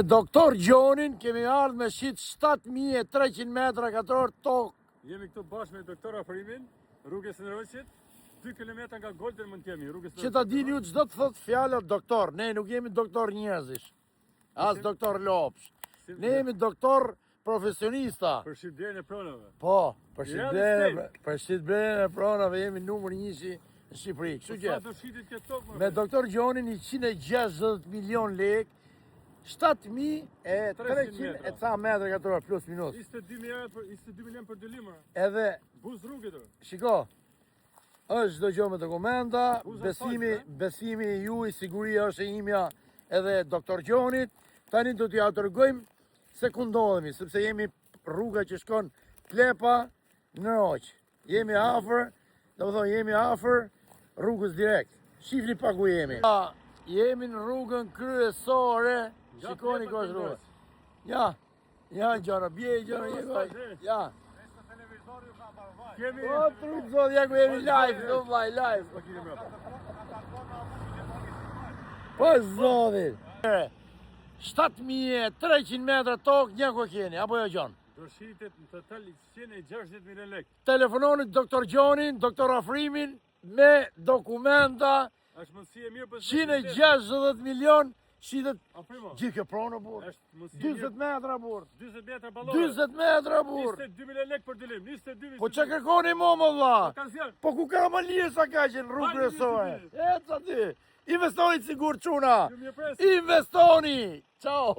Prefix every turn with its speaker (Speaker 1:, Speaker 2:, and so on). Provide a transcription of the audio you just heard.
Speaker 1: Doktor Gjonin kemi ardhë me shit 7300 metra katror tokë.
Speaker 2: Jemi këtu bashkë me doktor Afrimin, rrugës së Roqit, 2 km nga Golden mund kemi, rrugës së
Speaker 1: Që ta dini ju çdo të thot fjalët doktor. Ne nuk jemi doktor njerëzish. As doktor lopsh. Ne jemi doktor profesionista.
Speaker 2: Për shitblerjen e pronave.
Speaker 1: Po, për shitblerjen e pronave jemi numër 1 në Shqipëri. Kështu
Speaker 2: Sa
Speaker 1: që
Speaker 2: do shitit këtë tokë?
Speaker 1: me doktor Gjonin 160 milion lek, 7300 e ca metra katror plus minus.
Speaker 2: 22 milion për dylimër.
Speaker 1: Edhe
Speaker 2: Buz rrugët.
Speaker 1: shiko, është çdo gjë me dokumenta,
Speaker 2: Buzë
Speaker 1: besimi ju i siguria është e imja edhe doktor Gjonit. Tani do t'ja tërgojmë se ku ndodhemi, sepse jemi rruga që shkon Klepa në Roq. Jemi afër, jemi afër rrugës direkt. Shifni pa ku jemi. Jemi në rrugën kryesore. Shikoni ku është rruga. Ja, gjara, bje gjara, ja.
Speaker 2: Kemi...
Speaker 1: O, truk, zot, ja ku jemi live, do vlaj, live. Po, zotit. 7300 metra tokë, një ku keni, apo jo Gjon?
Speaker 2: Do shitet në total 160 milion lek.
Speaker 1: Telefononi doktor Gjonin, doktor Afrimin, me dokumenta,
Speaker 2: Është mundësi e mirë për
Speaker 1: 160 milion, shitet
Speaker 2: Afrimo.
Speaker 1: gjithë kjo pronë, burë.
Speaker 2: Është mundësi
Speaker 1: 20 metra, burë.
Speaker 2: 40 metra ballore.
Speaker 1: 20 metra, burë.
Speaker 2: 22 milion lek për dylim, 22.
Speaker 1: Po që kërkoni mo, më vla?
Speaker 2: Kansion.
Speaker 1: Po ku ka më lirë sa ka që në rrugë kryesore? Eca ti. Investoni sigur quna.
Speaker 2: Ju mirë pres.
Speaker 1: Investoni. Ciao.